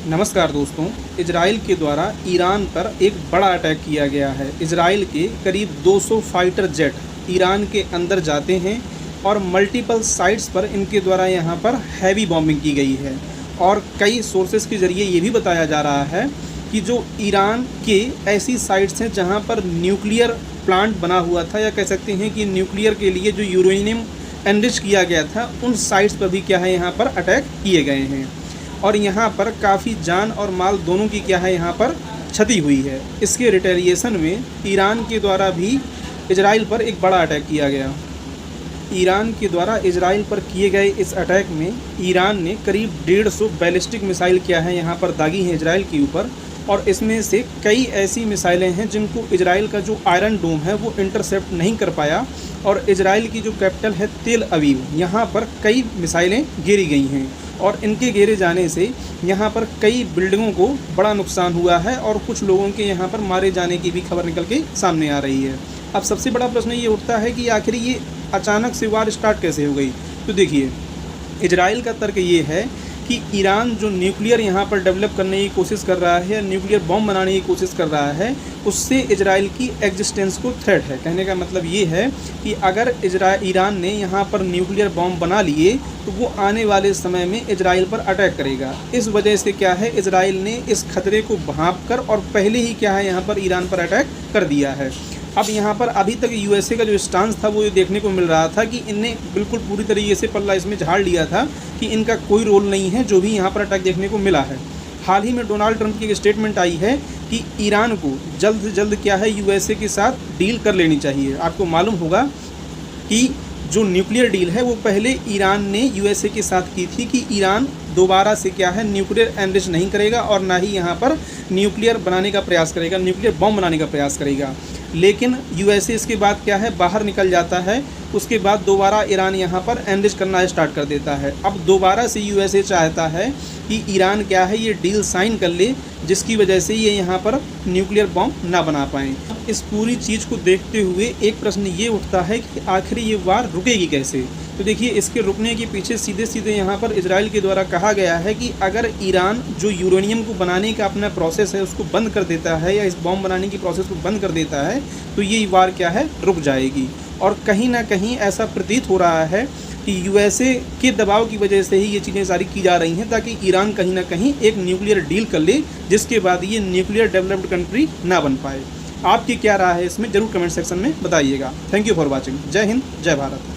नमस्कार दोस्तों, इजराइल के द्वारा ईरान पर एक बड़ा अटैक किया गया है। इजराइल के करीब 200 फाइटर जेट ईरान के अंदर जाते हैं और मल्टीपल साइट्स पर इनके द्वारा यहाँ पर हैवी बॉम्बिंग की गई है। और कई सोर्सेस के ज़रिए ये भी बताया जा रहा है कि जो ईरान के ऐसी साइट्स हैं जहाँ पर न्यूक्लियर प्लांट बना हुआ था, या कह सकते हैं कि न्यूक्लियर के लिए जो यूरेनियम एनरिच किया गया था, उन साइट्स पर भी क्या है यहाँ पर अटैक किए गए हैं। और यहाँ पर काफ़ी जान और माल दोनों की क्या है यहाँ पर क्षति हुई है। इसके रिटेलिएशन में ईरान के द्वारा भी इजराइल पर एक बड़ा अटैक किया गया। ईरान के द्वारा इजराइल पर किए गए इस अटैक में ईरान ने करीब 150 बैलिस्टिक मिसाइल क्या है यहाँ पर दागी हैं इजराइल के ऊपर, और इसमें से कई ऐसी मिसाइलें हैं जिनको इजराइल का जो आयरन डोम है वो इंटरसेप्ट नहीं कर पाया। और इजराइल की जो कैपिटल है तेल अवीव, यहाँ पर कई मिसाइलें गिरी गई हैं और इनके घेरे जाने से यहाँ पर कई बिल्डिंगों को बड़ा नुकसान हुआ है और कुछ लोगों के यहाँ पर मारे जाने की भी खबर निकल के सामने आ रही है। अब सबसे बड़ा प्रश्न ये उठता है कि आखिर ये अचानक से वार स्टार्ट कैसे हो गई। तो देखिए, इजराइल का तर्क ये है कि ईरान जो न्यूक्लियर यहाँ पर डेवलप करने की कोशिश कर रहा है, न्यूक्लियर बॉम्ब बनाने की कोशिश कर रहा है, उससे इजराइल की एग्जिस्टेंस को थ्रेट है। कहने का मतलब ये है कि अगर ईरान ने यहाँ पर न्यूक्लियर बॉम्ब बना लिए तो वो आने वाले समय में इजराइल पर अटैक करेगा। इस वजह से क्या है, इजराइल ने इस खतरे को भांप कर और पहले ही क्या है यहाँ पर ईरान पर अटैक कर दिया है। अब यहाँ पर अभी तक यूएसए का जो स्टांस था वो ये देखने को मिल रहा था कि इनने बिल्कुल पूरी तरीके से पल्ला इसमें झाड़ लिया था कि इनका कोई रोल नहीं है जो भी यहाँ पर अटैक देखने को मिला है। हाल ही में डोनाल्ड ट्रंप की एक स्टेटमेंट आई है कि ईरान को जल्द से जल्द क्या है यूएसए के साथ डील कर लेनी चाहिए। आपको मालूम होगा कि जो न्यूक्लियर डील है वो पहले ईरान ने यूएसए के साथ की थी कि ईरान दोबारा से क्या है न्यूक्लियर एनरिच नहीं करेगा और ना ही यहाँ पर न्यूक्लियर बनाने का प्रयास करेगा, न्यूक्लियर बॉम्ब बनाने का प्रयास करेगा। लेकिन यूएसए इसके बाद क्या है बाहर निकल जाता है। उसके बाद दोबारा ईरान यहाँ पर एनरिच करना स्टार्ट कर देता है। अब दोबारा से यूएसए चाहता है कि ईरान क्या है ये डील साइन कर ले, जिसकी वजह से ये यहाँ पर न्यूक्लियर बॉम्ब ना बना पाएँ। इस पूरी चीज़ को देखते हुए एक प्रश्न ये उठता है कि आखिर ये वार रुकेगी कैसे। तो देखिए, इसके रुकने के पीछे सीधे सीधे यहाँ पर इजराइल के द्वारा कहा गया है कि अगर ईरान जो यूरेनियम को बनाने का अपना प्रोसेस है उसको बंद कर देता है, या इस बॉम्ब बनाने की प्रोसेस को बंद कर देता है, तो ये वार क्या है रुक जाएगी। और कहीं ना कहीं ऐसा प्रतीत हो रहा है कि यूएसए के दबाव की वजह से ही ये चीज़ें सारी की जा रही हैं, ताकि ईरान कहीं ना कहीं एक न्यूक्लियर डील कर ले, जिसके बाद ये न्यूक्लियर डेवलप्ड कंट्री ना बन पाए। आपकी क्या राय है इसमें, जरूर कमेंट सेक्शन में बताइएगा। Thank you for watching. जय हिंद, जय भारत।